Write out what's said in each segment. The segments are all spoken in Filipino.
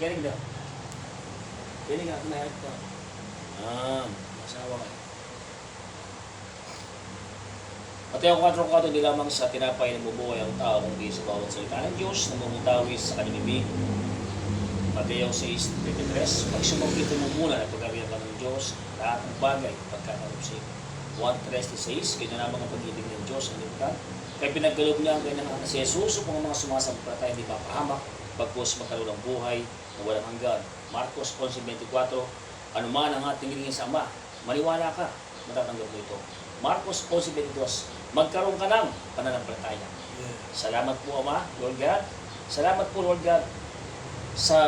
Galing daw. Galing nga, kunayat ka. Masawa ka. Mateo 4:4, di lamang sa tinapay na bubuhay ang tao, kundi sa bawat salita ng Diyos na mamutawis sa kanyang bibig. Mateo 6:23, pagsumagpito mo muna na pagkakita ka ng Diyos, lahat ng bagay, pagkakarusin. 1:36, kanya naman ang pag-ibig ng Diyos, ang limutan. Kaya pinaggalog niya ang kanyang anak si Jesus upang ang mga sumasampalataya hindi mapahamak, bagkus magkaroon ng buhay na walang hanggan. Marcos 11:24, anuman ang ating hilingin sa Ama, maniwala ka, matatanggap mo ito. Marcos 11:22, magkaroon ka ng pananampalataya. Salamat po Ama, Lord God. Salamat po Lord God sa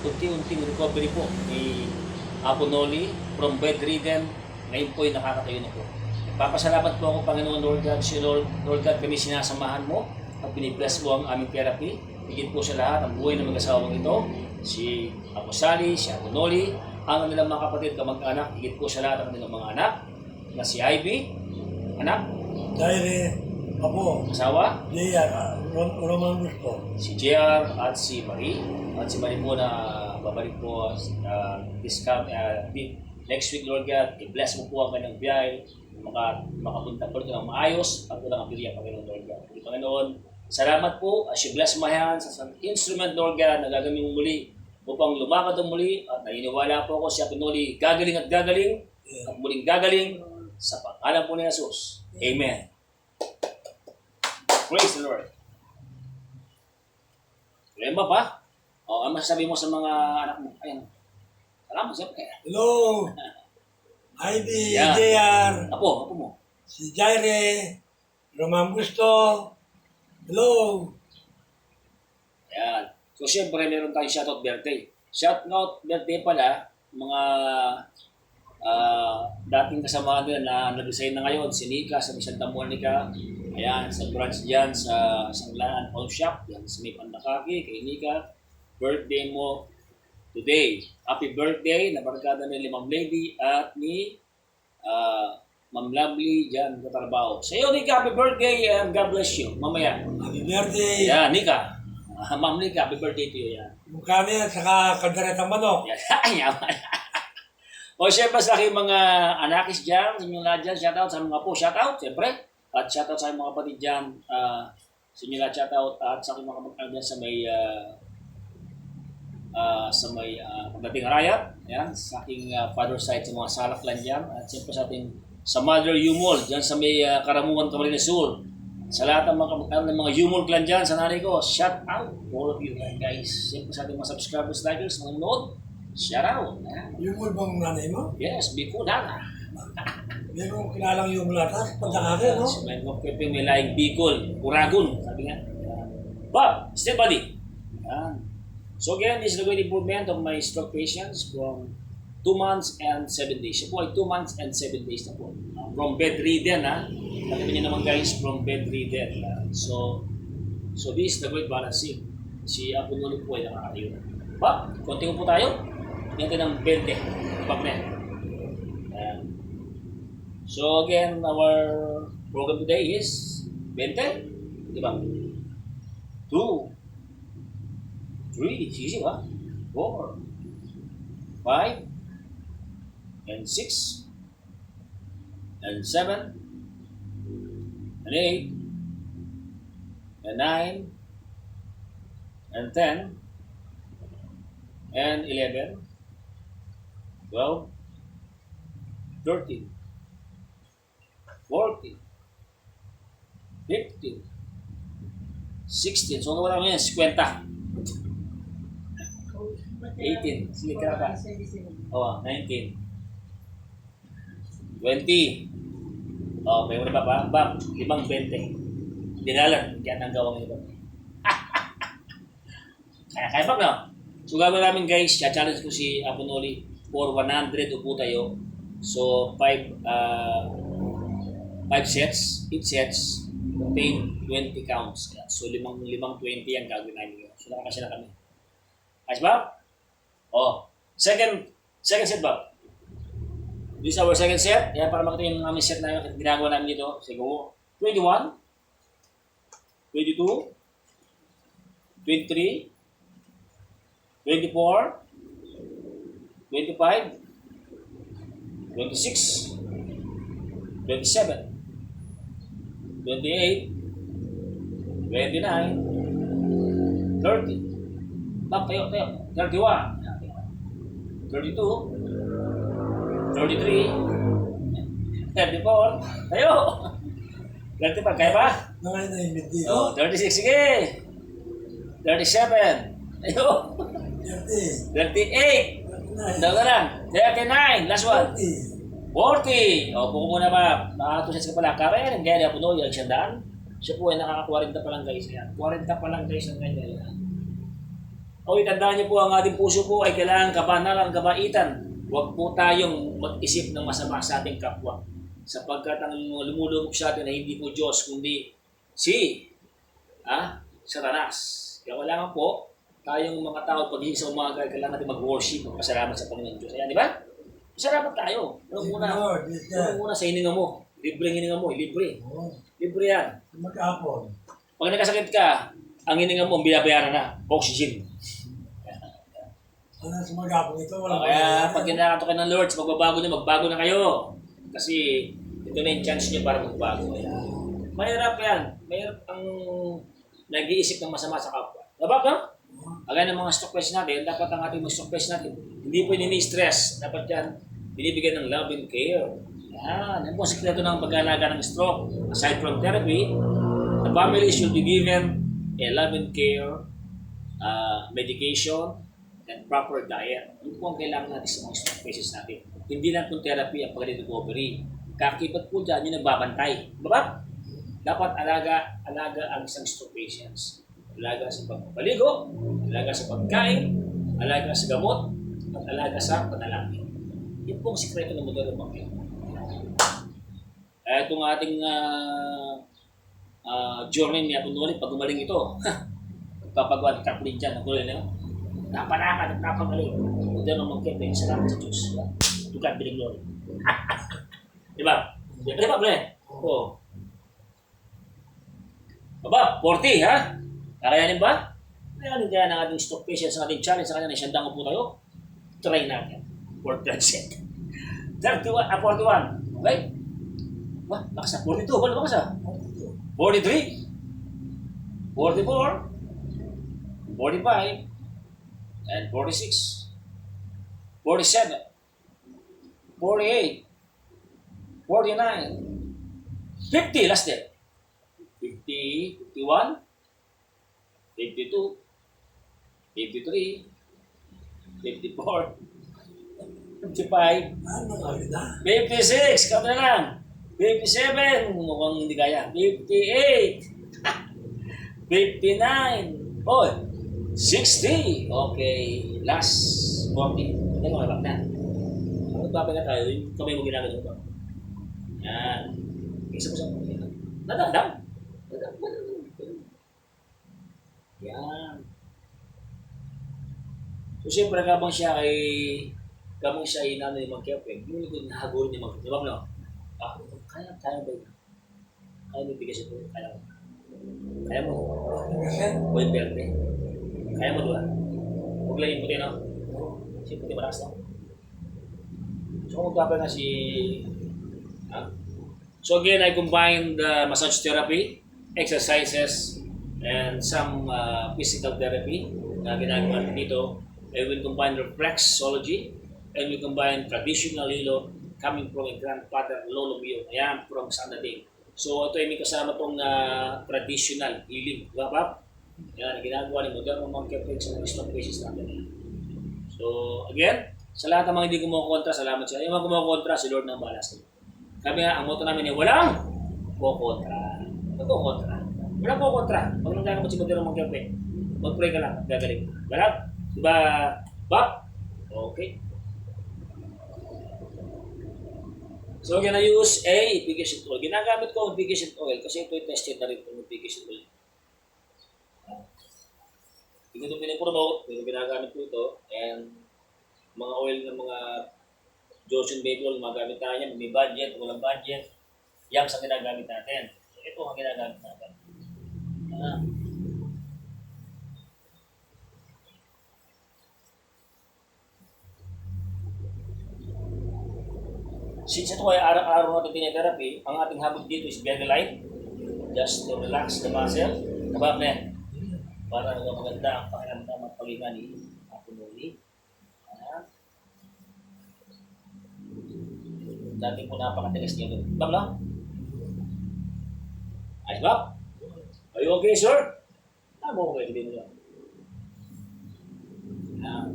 unti-unting recovery po ni Apo Noli from bedridden. Ngayon po ay nakakatayo na po. Papasalamat po ako, Panginoon Lord God. Si Lord God, kami sinasamahan mo at pinibless mo ang aming therapy. Higit po sa lahat ang buhay ng mag-asawang ito, si Apo Sally, si Apo Noli, ang kanilang mga kapatid, kamag-anak, higit po sa lahat ang kanilang mga anak, na si Ivy, anak, Dahil Apo, asawa, JR, Roman gusto. si JR at si Marie. At si Marie po na babalik po next week, Lord God. I-bless mo po ang kanyang biyahe, makapunta po ito ng maayos at walang abilya, Panginoon Lord God. Panginoon, salamat po as you bless my hands as an instrument, Lord God, na gagawin mo muli upang lumakad ang muli at naniniwala po ako si Apo Noli gagaling at gagaling at muling gagaling sa pangalan po ni Jesus. Amen. Praise the Lord. Lema pa? O, ang masasabi mo sa mga anak mo? Ayan. Salamat, siyempre. Hello, Ivy, Yeah. JR, Apo mo. si Jaire, Roman gusto. Hello. Ayan. So, siyempre, meron tayong shoutout birthday. Shoutout birthday pala, mga dating kasama nila na nag-resign na ngayon, si Nika sa Santa Monica, ayan, sa branch dyan sa Sanglaan Pawn Shop, yan sa may Pandakaki, kay Nika, birthday mo today. Happy birthday, nabarkada ni Ma'am Lady at ni Ma'am Lovely dyan katrabaho. Sa iyo, Nika, happy birthday and God bless you. Mamaya. Happy birthday. Yan, Nika. Ma'am Nika, happy birthday to you. Yan. Mukha niya, saka kalderetang manok. Yan. O syempre sa aking mga anakis dyan, sa inyong lahat dyan, shoutout sa mga po, shoutout, syempre. At shoutout sa aking mga kapatid dyan, sa inyong lahat, shoutout. At sa aking mga kapatid dyan sa may pagdating Arayat, yan, sa aking father side sa mga Salaklan dyan. At syempre sa Mother Yumol, dyan sa may Karamuan, Camarines Sur. Sa lahat ng mga Yumol clan dyan, sa nanay ko, shout out all of you guys. Syempre sa ating mga subscribers, likers, mga nanood, shout out. Yung bang nanay mo? Yes, Bicolana. Meron kilalang yung latas, pagkakaki, no? May mga may laing Bicol, Uragon, sabi nga. Bob, stay buddy. So again, this is the great improvement of my stroke patients from 2 months and 7 days. Siya po ay 2 months and 7 days na po. From bedridden, Nakita niyo naman guys, from bedridden. So this is the great balancing. Si Apo Noli po ay nakakayo. Bob, konti po tayo. Yan tayo ng 20. Pag-net. So again, our program today is 20. Diba? 2, 3, easy ba? 4, 5, and 6, and 7, and 8, and 9, and 10, and 11, 12, 13, 14, 15, 16. So, wala mo yan, 50. 18. Sige, ka ba? 19. 20. May wala ba? Bab, 5-20. Dinalan. Kaya nang gawang ito. Kaya ba, no? So, gagawin namin guys, challenge ko si Apo Noli for 100 upo tayo. So, 5 sets. Each sets contain 20 counts. So, 5 20 ang gagawin namin. So, nakakasya na kami. Ayos ba? Second set ba? This is our second set. Yan, para makita yung aming set na yung ginagawa namin dito. Siguro, 21, 22, 23, 24, 25, 26, 27, 28, 29, 30. Bak, tayo. 31, 32, 33, 34, tayo. 35, kaya ba? Nangayon na yung hindi. Oh, 36, sige. 37, tayo. 30. 38, 39. daw ka lang. 39, last one. 40. 40. O, puko muna ba? Nakatusin ka pala. Kaya yan, gaya po no, yung siyandaan. Siya po ay nakaka-40 pa lang guys. Yan. 40 pa lang guys ang ganyan. O, itandaan niyo po ang ating puso po ay kailangan kabanalan, kabaitan. Huwag po tayong mag-isip ng masama sa ating kapwa. Sapagkat ang lumulubog sa atin ay hindi po Diyos, kundi si Satanas. Kaya kailangan po, tayong mga tao pagiging sa umaga, kailangan natin mag-worship, magpasalamat sa Panginoon Diyos. Ayan, di ba? Masalamat tayo. Lord, yes, sir. Muna sa hininga mo. Libreng hininga mo, libre. Oo. Libre yan. Mag-apon. Pag nagkasakit ka, ang hininga mo, binabayaran na. Oxygen. Ano sa mag-apon ito? Walang Kaya pag kinakato kayo ng Lord, sa magbabago niyo, magbago na kayo. Kasi ito na yung chance niyo para magbago. Ayan. Mahirap yan. Mahirap ang nag-iisip ng masama sa kapwa. Diba ka? Agay ng mga stock price natin, dapat ang ating mga stock price natin, hindi po ini-stress. Dapat yan, binibigyan ng love and care. Yan. Yan po ang sikreto ng pag-aalaga ng stroke. Aside from therapy, the family should be given a love and care, medication, and proper diet. Yun po ang kailangan natin sa mga stroke cases natin. Hindi lang po therapy ang pag-recovery. Kakibat po dyan yung nagbabantay. Diba? Dapat alaga ang isang stroke patients. Alaga sa pagpapaligo, alaga sa pagkain, alaga sa gamot, at alaga sa panalangin. Yun po ang sikreto ng modern mga itong ating journey niya, kunwari, pag gumaling ito, magpapagawa ng kaplin dyan, naguloy na yun. Napanakan at napagaling. Modern mga kaya, salamat sa Diyos. To God be the glory. Diba? Diba, bre? Oo. Aba, 40, ha? Kakayanin ba? Kakayanin kaya ng ating stock patients sa ating challenge sa kanya na siyandang po tayo. Try natin. For 30 seconds. 41. Okay? Wah, lakas na. 42. Wala lakas na. 43. 44. 45. And 46. 47. 48. 49. 50. Last day. 50. 51. 52, 53, 54, 55, Ano ka? 56, kami na lang. 57, mukhang hindi kaya. 58, 59, oh, 60, okay, last 40. Ito mga bak na. Magpapaga tayo, yung kamay mo ginagano ba? Yan. Isa mo sa mga. Nadadam. Yan. So, siyempre, kabang siya ay inano yung magkiyapin, yung likod na hagulin yung magkiyapin. Diba, no? Kaya ba yun? Kaya mo bigay siya po. Kaya mo. O yung berde. Kaya mo doon. Huwag lang yung puti, no? Si puti malakas, no? So, kung magkapal na si... So, again, I combined massage therapy, exercises, and some physical therapy na ginagawa dito. And we combine reflexology and we combine traditional hilo coming from a grandfather, Lolo Mio. Ayan, from Sandating. So ito ay may kasama itong traditional healing. Diba, Pap? Ayan, ginagawa ni Modern mga kepeng sa mga stock cases natin. So again, sa lahat ng mga hindi kumukontra, salamat siya. Yung mga kumukontra, si Lord nang balas. Kami nga, ang motto namin ay walang kukontra. Kukontra. Wala po kontra. Pag nanggagamot si Modero Magkape, mag-pray ka lang, gagaling. Galap? Diba, Bap? Okay. So, we're gonna use a efficacy oil. Ginagamit ko ang efficacy oil kasi ito ay tested na rin itong efficacy oil. Hindi ko ito pinapromote, pero ginagamit ko ito. And mga oil ng mga Johnson Baby Oil, magamit tayo niya, may budget, walang budget. Yang sa ginagamit natin. So, ito ang ginagamit natin. Since ito ay araw-araw natin tinitherapy, ang ating habit dito is very light. Just to relax the muscle. Nabab na yan. Para maganda ang pakiramdam at paghinga ni Apunuli. Ayan. Dati po napakatigas niya doon. Bab lang? Ayos ba? Are you okay, sir? I'm okay. Hindi mo lang. Ayan.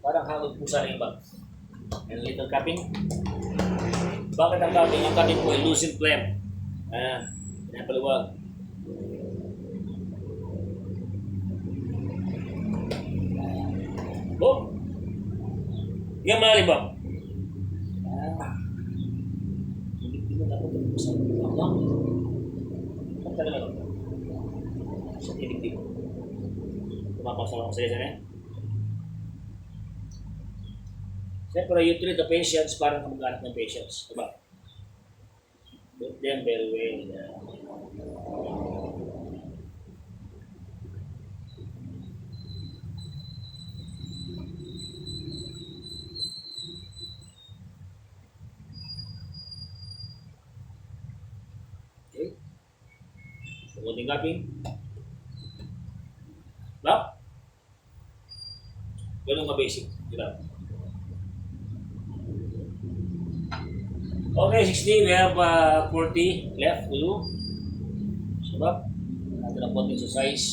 Parang hangod po sa iba. And little cupping. Bakit ang cupping? Ang cupping po ay loosen phlegm. Ayan. Pinapaluwag. Oh! Yan malalim ba? Hindi mo dapat ang sa mga. Ang talaga lang. Sa tinig-tinig. Tumapasal ako sa isa na. Siyempre, you treat the patients para kamag-anak ng patients. Diba? Treat them very well. Okay. Kunting cupping. Ba? Ganun ka-basic. Diba? Okay, 60. We have 40 left. Ulo. Sabab. Natin ang konting exercise.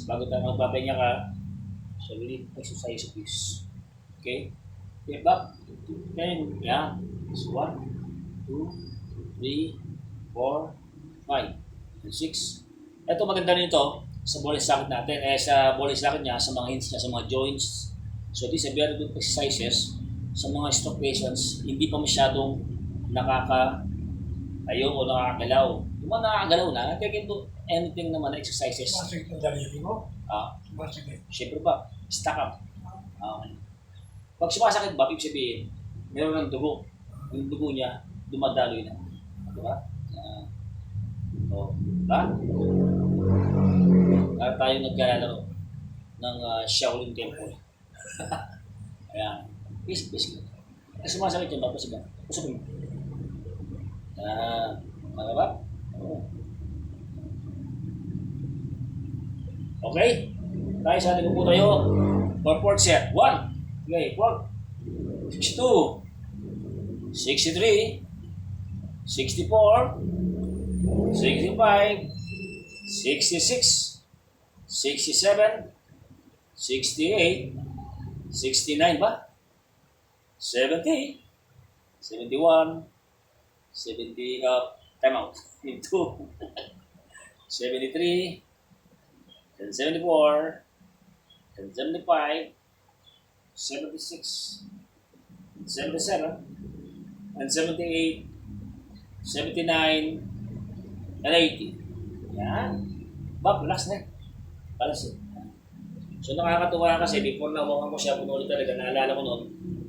Bago tayo magpapahinga ka. So, we need exercise please. Okay? Okay, back. 10. Yeah. So, 1, 2, 3, 4, 5, and 6. Ito maganda nito sa ball and socket natin. Sa ball and socket niya, sa mga hints niya, sa mga joints. So, these are very good exercises sa mga stroke patients. Hindi pa masyadong nakaka-ayaw o nakakagalaw. Yung mga nakakagalaw na, they can do anything naman na exercises. Sumasakit ang daliri mo. Sumasakit. Siyempre ba, stack up. Pag sumasakit ba, ibig sabihin, meron ng dugo. Yung dugo niya, dumadaloy na. Diba? Diba? Para tayo nagkalalaro ng Shaolin Temple. Ayan. Basic. Kasi sumasakit yan ba? Pasok mo. Mga ba? Okay? Tayo sa ating upo tayo. For fourth set. 1. Okay, 4. 62. 63. 64. 65. 66. 67. 68. 69 ba? 70. 71. 70 time out. 2. 73. And 74. And 75. 76. 77. And 78. 79. And 80. Yan. Bob, relax na. Balas. So nakakatuwa kasi before nakuha ko siya puno talaga, naalala ko noon,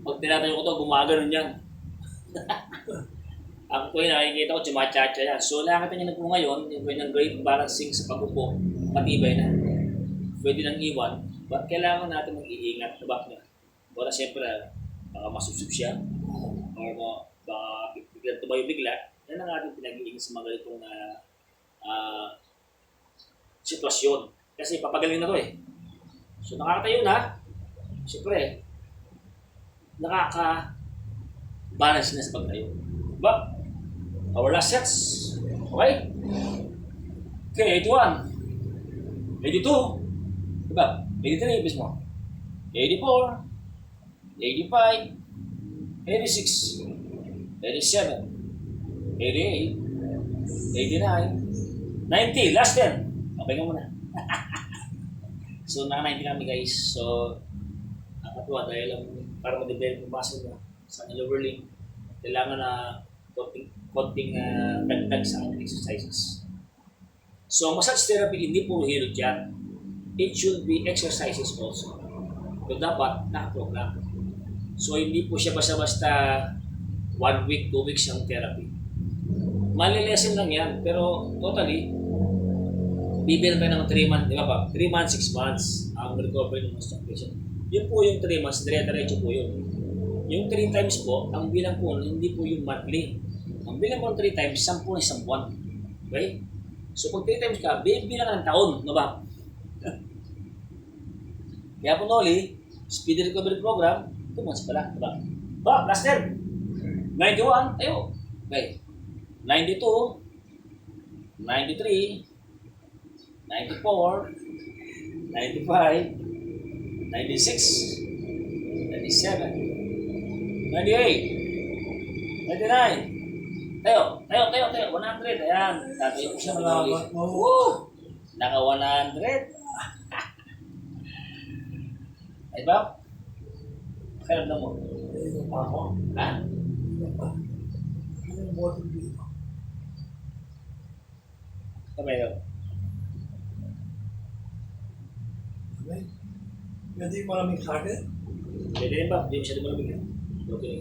pag tinatayo ko ito, gumagano'n yan. Ako po yung nakikita ko, chumachacha yan. So nakakita niya na po ngayon, yung ng great balancing sa pag-upo, matibay na. Pwede nang iwan, but kailangan natin mag-iingat na back niya. Wala siyempre, baka masusub siya, or baka bigla tumayo bigla. Yan ang ating pinag-iingat sa mga ganitong sitwasyon. Kasi papagaling na to eh. So nakakatayo na, siyempre, nakaka-balance na sa pagtayo. Diba? Our last sets. Okay? Okay, 81. 82. Diba? 83, ibig mo. 84. 85. 86. 87. 88. 89. 90. Last 10. Okay nga muna. So, naka-90 kami guys. So, nakatuwa dahil lang para ma-develop yung muscle na sa lower limb. Kailangan na konting dagdag sa ating exercises. So, massage therapy, hindi puro hilot yan. It should be exercises also. So, dapat nakaprogram. So, hindi po siya basta-basta 1 week, 2 weeks ang therapy. Mali-lesson lang yan, pero totally, Bibilang tayo ng 3 months, di ba pa? 3 months, 6 months ang recovery ng stroke patient. Yun po yung 3 months, dire-diretso po yun. Yung 3 times po, ang bilang po, hindi po yung monthly. Ang bilang po ng 3 times, 10 na isang buwan. Okay? So pag 3 times ka, bibilang ng taon, no ba? Kaya po Noli, Speedy Recovery Program, 2 months pala, diba? Ba, last term, 91, tayo. Okay. 92, 93, 94, 95, 96, 97, 98, 99. Tayo, 100. Ayan, tatayo ko siya Noli. Salamat mo. Woo! Naka 100. Ay ba? Pakiramdam mo. Ayun pa ako. Ha? Ayun pa. Ano yung bottom dito? Kamay daw. Okay? Pwede yung maraming sakit? Pwede rin ba? Hindi masyado malamig. Okay.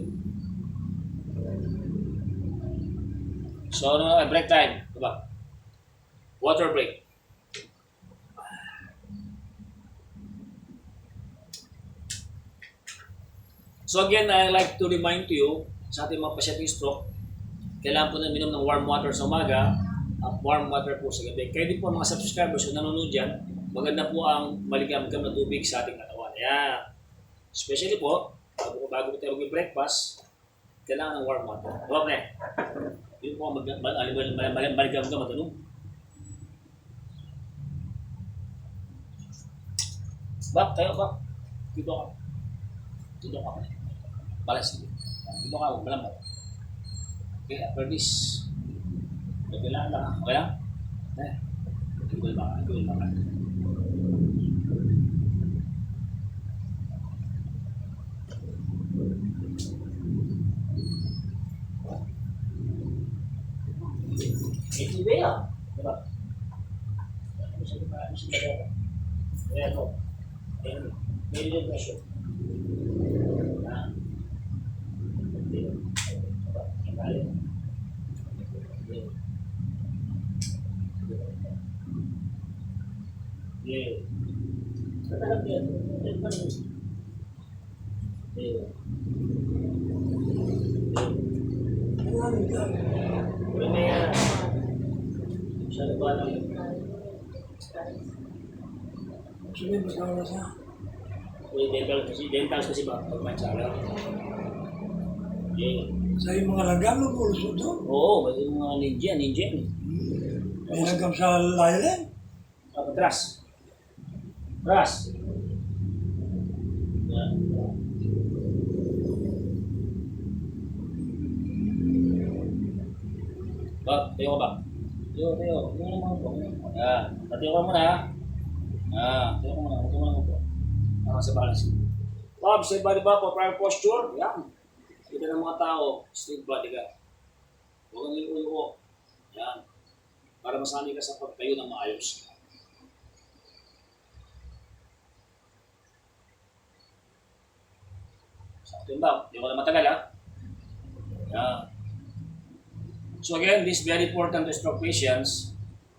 So, ano na? Break time. Diba? Water break. So again, I like to remind to you, sa ating mga pasyenteng stroke, kailangan po na minom ng warm water sa umaga at warm water po sa gabi. Kaya din po mga subscribers kung nanonood dyan, maganda po ang maligam-gam na tubig sa ating katawan. Ayan. Especially po, bago tayo mag-breakfast, kailangan ng warm water. Diba, pre? Yun po ang maligam-gam na tanong. Bak, tayo bak. Dito ka. Dito ka. Balas. Dito ka, malambat. Okay, after this. Okay lang. Okay lang? Igual ba? Ito ba yan? Diba? Ano siya ba? Ayan po. Ayan. May pressure. Maraming ka. Sige, basta wala siya. Dental kasi ba? Pagmansara. Sa yung mga langgam, nagpulusot doon. Oo, may mga ninja. May langgam sa layanin. Atras. Atras. Yan. Ba, tayo ka ba? Tayo. Tayo naman po. Yan. Tayo ka muna. Tayo ka muna. Tayo ka muna po. Sa balance. Bob, say body ba po? Prior posture. Yan. Kita ng mga tao. Straight body ka. Huwag ang lipo. Yan. Para masanay ka sa pagtayo ng maayos. Sa atin ba? Hindi ko na matagal ha. Yan. So again, this is very important to stroke patients.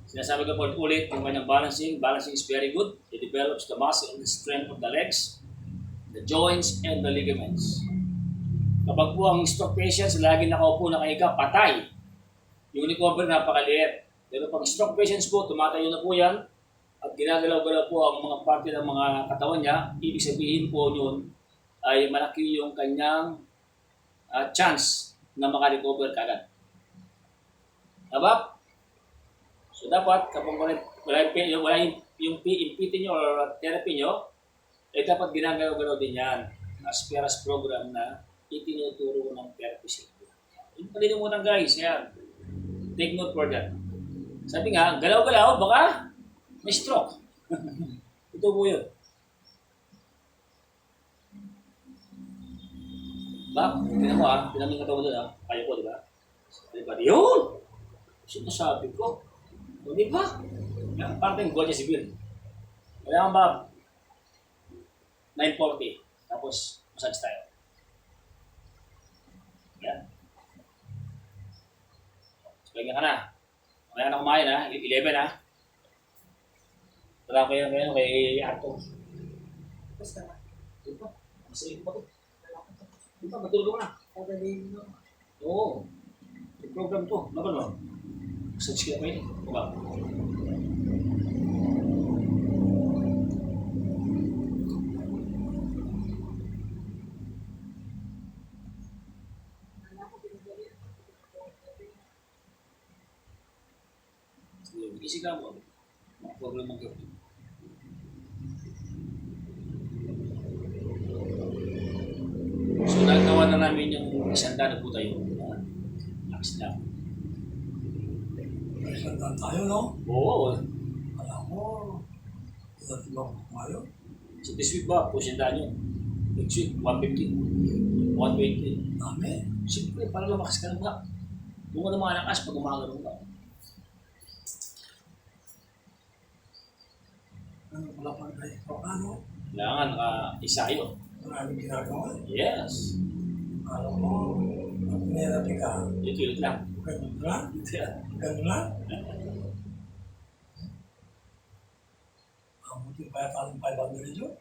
Sinasabi ko po ulit, yung kanyang balancing is very good. It develops the muscle and the strength of the legs, the joints, and the ligaments. Kapag po ang stroke patients, lagi nakaupo nakahiga, patay. Yung recovery napakaliit. Pero pag stroke patients po, tumatayo na po yan, at ginagalaw-galaw po ang mga parte ng mga katawan niya, ibig sabihin po yun ay malaki yung kanyang chance na makarecover kagad. Diba? So dapat kapag wala yung PT nyo or therapy nyo, dapat ginagalaw-galaw din yan as per as program na itinuturo ng therapist. Yung palilimutan guys, yan. Take note for that. Sabi nga, galaw-galaw, baka may stroke. Ito po yun. Tingnan mo pinaming katawan doon kayo po, di ba? Diba? Yun! Sinasabi ko. O, di ba? Yan, parang yung Guardia Civil. Kailangan ba? 9:40. Tapos, massage tayo. Yan. So, pahinga ka na. Mamaya ka na kumain 11 Wala ko yan ngayon kay Arthur. Basta na. Di ba? Masaya ko ba ito? Di ba? Matulog ka na. Pagalihin mo. Oo. May program to. Laban mo. Search kaya pa yun. Diba? Isig ka mo. Mga program mo kayo. So, nagawa na namin yung isanda na po tayo. Lakas na. May sandaan tayo, no? Oo. Alam mo, ilan ba tayo? So, this week ba, pusindaan nyo. Next week, 150. 120. Dami. Siyempre, para lumakas ka ng ba? Doon ka na mga lakas pag umaga ng ba? Ano pala pag ito, ano? Kailangan naka-isa kayo. Maraming ginagawa. Yes. Alam mo, pag pinerapi ka, Ito ulit lang. ganun lang. Ganun lang. Mabuti pa yata ng 500 yun.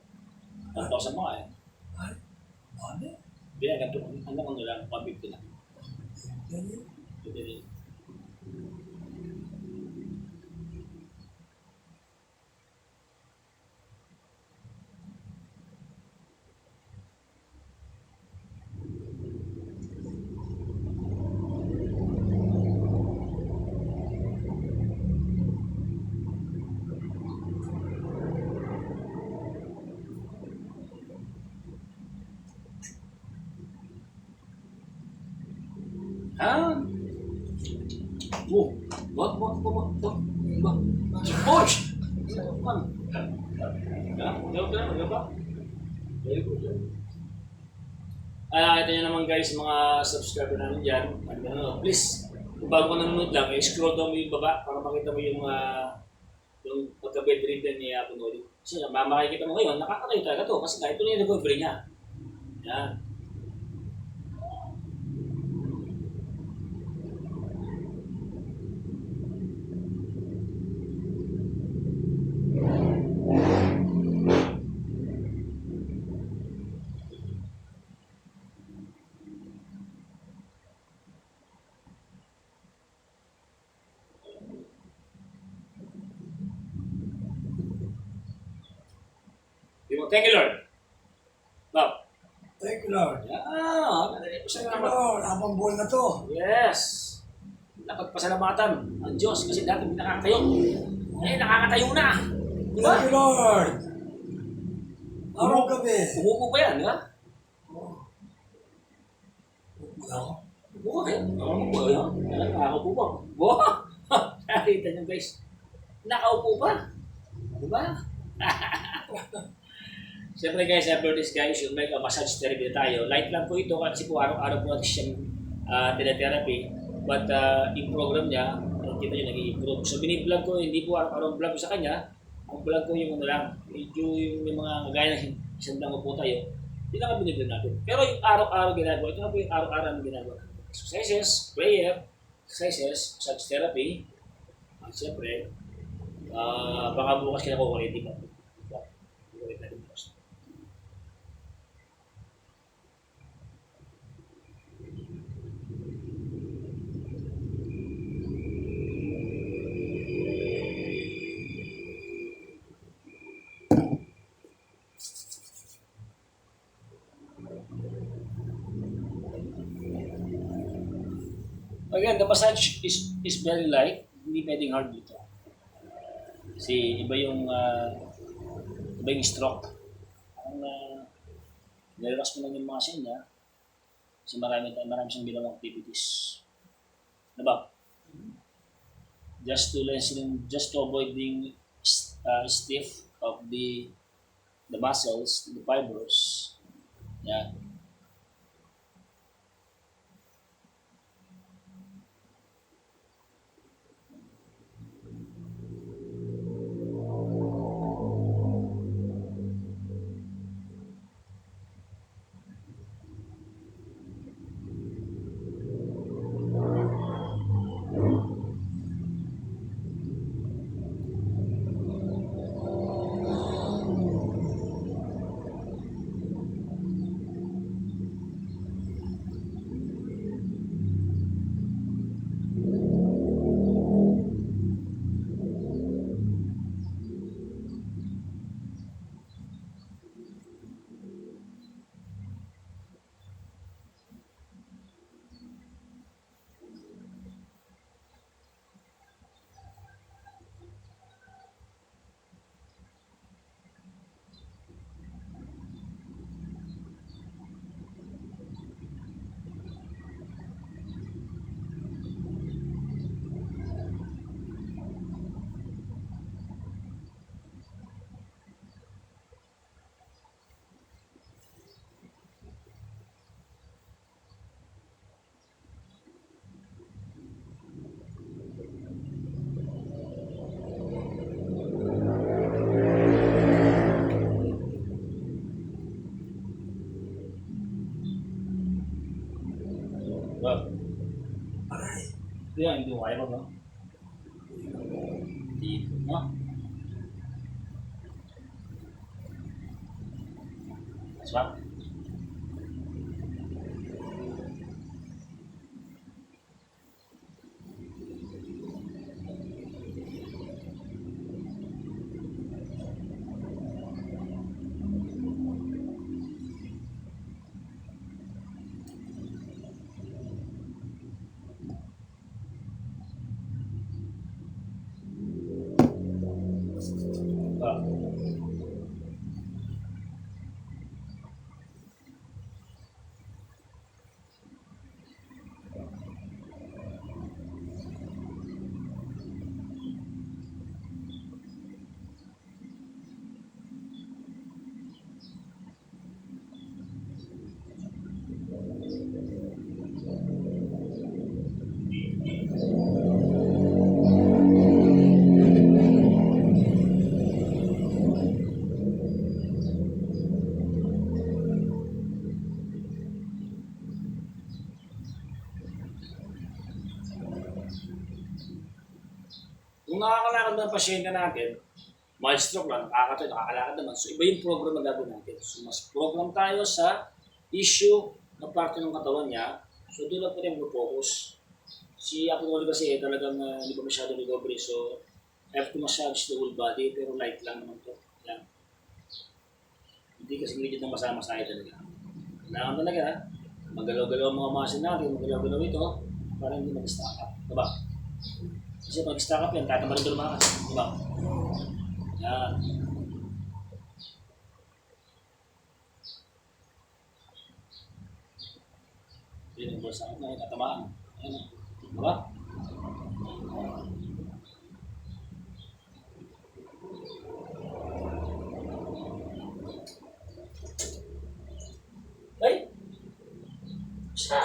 Ang tawag mo eh. Ay, dami. Bilang ganito, ano lang, 150 lang. Yan yun. Ito din. Ah! Oh! Wag. Push! Man! Gawin ba? Very good. Nakita nyo naman guys, mga subscriber namin dyan. Please, kung bago ka nanonood lang, scroll down mo yung baba para makita mo yung pagka-bedridden ni Apo Noli. Kasi makikita mo ngayon, nakakatayo talaga to kasi ito na yung recovery niya. Yan. Thank you, Lord. Bob. Thank you, Lord. Madali po Thank siya you, Lord. Habang buhay na to. Yes. Dapat pasalamatan ang Diyos kasi dati hindi nakakatayo. Eh, nakakatayo na. Di ba? Thank you, Lord. Araw gabi. Umupo pa yan, di ba? Upo ako. Umupo ka yan. Umupo ka yan. Nakaupo pa. Wow! Nakita niyo guys. Nakaupo pa. Di ba? Siyempre guys, after this guys, you'll make a massage therapy tayo. Light lang po ito kasi po araw-araw po natin siyang teletherapy. But yung program niya, kita nyo nag-i-improve. So biniblog ko, hindi po araw-araw vlog ko sa kanya. Ang vlog ko yung ano lang, medyo yung mga gaya ng isang lang po tayo. Hindi lang ang biniblog natin. Pero yung araw-araw ginagawa, ito na po yung araw-araw na ginagawa. Exercises, prayer, exercises, massage therapy. At siyempre, baka bukas kinakukulit, di ba? Kukulit natin bukas. Again, the massage is very light, hindi pwedeng hard dito. Kasi iba yung stroke. Ang nirelax mo lang yung muscle niya kasi marami siyang ginawang activities. Diba? Just to avoid being stiff of the muscles, the fibers. Yeah. Kaya hindi mo kaya ba, no? Hindi, no? Mas ba? Ba? Kung nakakalakad ng pasyente natin, mild stroke lang, nakakatayo, nakakalakad naman. So, iba yung program na gagawin natin. So, mas program tayo sa issue ng parte ng katawan niya. So, doon lang po tayo mag-focus. Si Apo Noli kasi talagang hindi pa masyado recovery. So, I have to massage the whole body, pero light lang naman to. Yan. Hindi kasi legit na masama-masaya talaga. Kailangan talaga, magalaw-galaw ang mga muscle natin, magalaw-galaw ito, para hindi mag-stack up. Diba? Kasi pag stack up yan, tatamarin ito lumakas. Diba? Yan. Yan ang bulsa na yun, tatamaan. Yan. Diba? Ay! Isa!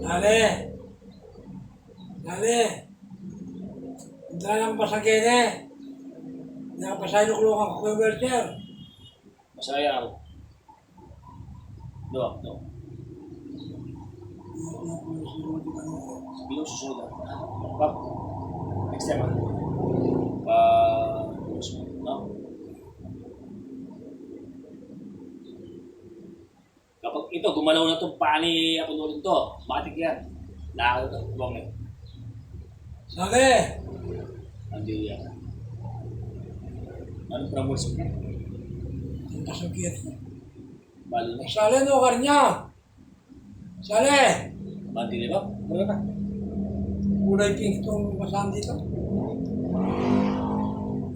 Dali! Dali! Hindi lang pasagin eh. Hindi ka pasalukulungan ko yung wheelchair. Masaya ako. Diba? No. Sabi nung susunod ako. Pag, next time ako. No? Kapag ito, gumalaw na itong paa ni Apo Noli to, matik yan. Nakakal ito, ibang eh. Dali! Hindi yan. Anong promotion niya? Ang pasagin. Balo na. Sali no, karnya! Sali! Bandi ba? Ano ka? Kulay pink itong basahan dito.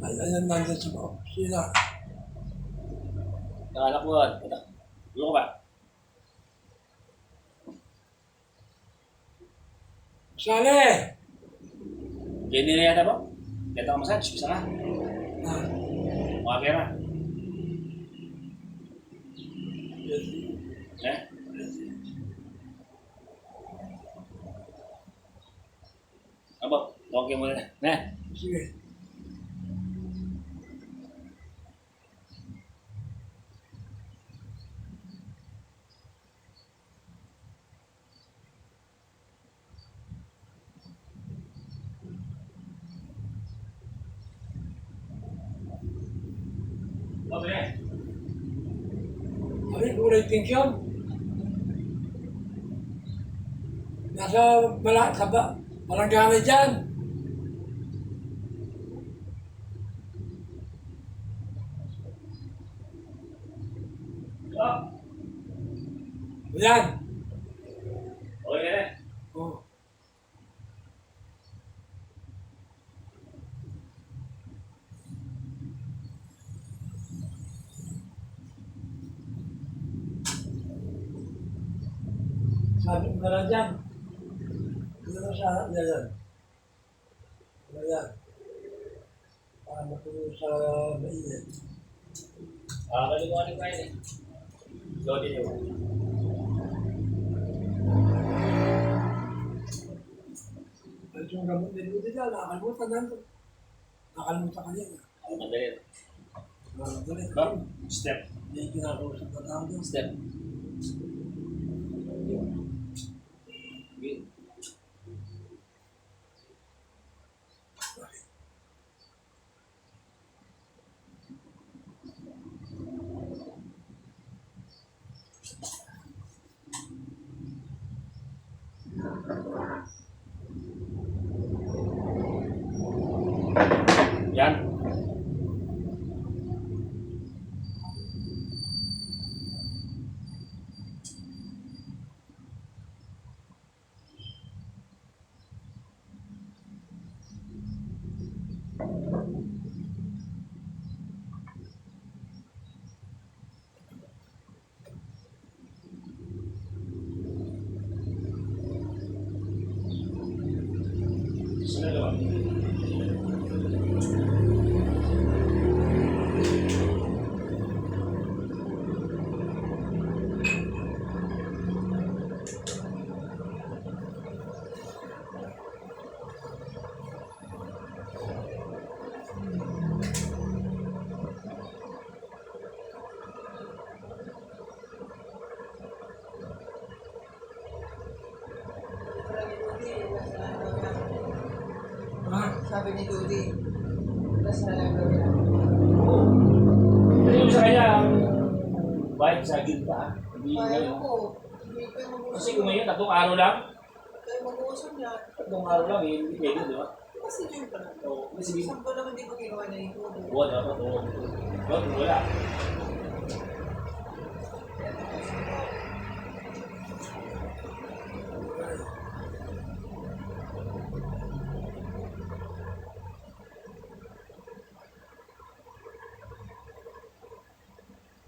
Ayan nandun sa opisina. Nakalak mo yan. Ito. Ano ka ba? Sali! Jenny na yata ba? Kaya ka massage, bisa ka. Ah, Mga pera. Eh? Abo, okay mo na. sige. Okay. Ano yung kulay pink yun? Nasa barangay dyan. Oh, Yan. okay na. Oh. Sabi ko na dyan. Dito sa yan. Ayan. Para matulog sa mainit. Kalimutan ko yun eh. Lodi niyo. At yung gamot ni Rudy dyan, nakakalimutan nandun. Nakakalimutan ka niya. Madali. Dali. Ba? Step. May kinakausap na tao doon. Step. Okay. Dalawa. Ha? Sabi ni Dodi, mas na lang daw yan. Pero yung sa kanya, bayad sa akin pa. Hindi Kaya ngayon. ko, hindi kayo mag-uusap. Kasi kung ngayon, 3 araw lang. Kayo mag-uusap niya. 3 araw lang, hindi pwede, di ba? Kasi June pa lang. So, kasi hindi Isang ba naman di ko ginawa na yung Dodi? buwan dapat o wala.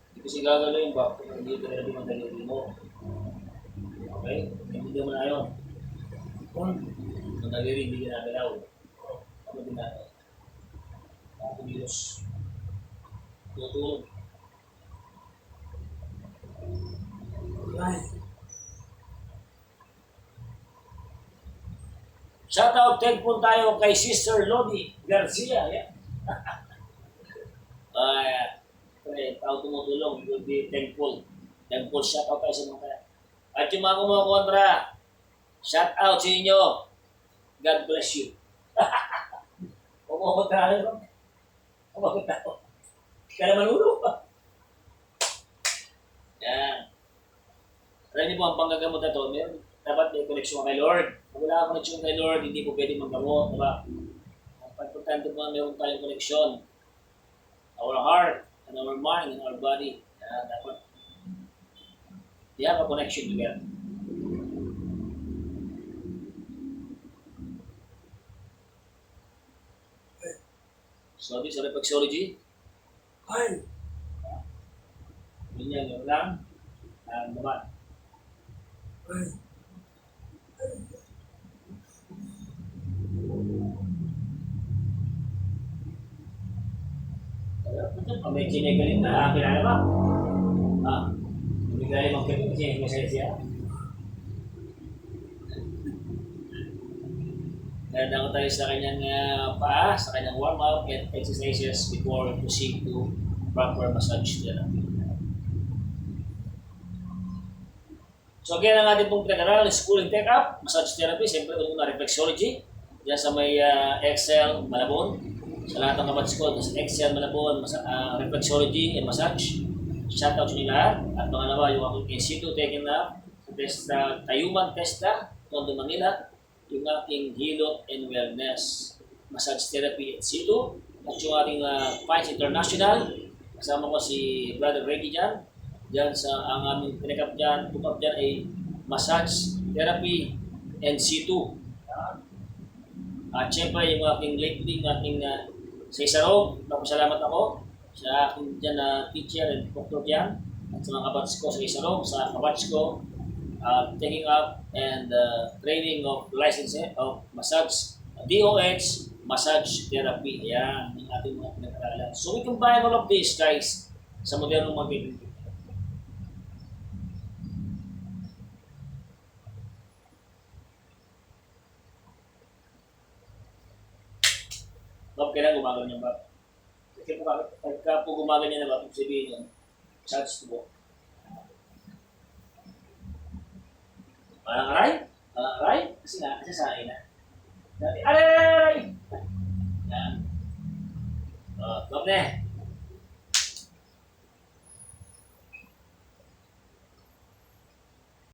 Hindi kasi gagawin ba kung hindi ka ready ang delivery mo. Okay? Hindi mo na yun. Kung Ang delivery hindi ginagalaw. Ako din natin. Ako Diyos. Tutulog. ay, Shoutout, thankful tayo kay Sister Lodi Garcia. Yeah. Tao tumutulong, we will be thankful. Thankful shoutout tayo sa mga kaya. At yung mga kumukontra, shoutout sa inyo. God bless you. Kumukontra tayo. Kumukontra tayo. Kaya manulog pa. Yan. Alam niyo po, ang panggagamot na ito, dapat may connection kay Lord. Kung wala kang connection kay Lord, hindi po pwede maggamot. Diba? Ang importante po na meron tayong connection. Our heart, and our mind, and our body. Yan, dapat. They have a connection together. So, this is reflexology. ay, Yun yan lang. Naman. ay, May kinigaling na kilala ba? May galing ang kinig, kinigaling siya. Dadako tayo sa kanyang paa, sa kanyang warm-up and exercises before proceed to proper massage therapy. So again, ang ating pong pinag-aralan, school and take-up, massage therapy, siyempre una reflexology, diyan sa may Excel, Malabon. Sa lahat ng kabatch ko, sa Excel, Malabon, reflexology and massage. Shoutout sa inyo lahat. At pangalawa, yung aking in situ taken na sa testa, Tayuman Testa, Tondo, Manila, yung aking hilot and wellness massage therapy in situ. At yung ating Pines International, kasama ko si Brother Reggie dyan. Diyan sa ang aming pinakap dyan, tukap dyan ay massage therapy in situ. At syempre yung aking lately, yung aking sa Isarong, napasalamat ako sa aking dyan na teacher and doctor dyan at sa mga kabats ko sa Isarong, sa kabats ko taking up and training of license of massage, DOH, massage therapy. Ayan, yung ating mga pinag-aralan. So we combine all of these guys sa modernong mga Bob, kailan gumaganyan ba? Kasi pagka po gumaganyan na ba, sabihin yun, charge to go. Parang aray? Parang aray? Kasi nga, kasi sa akin na. Dati, aray! Yan. Bob na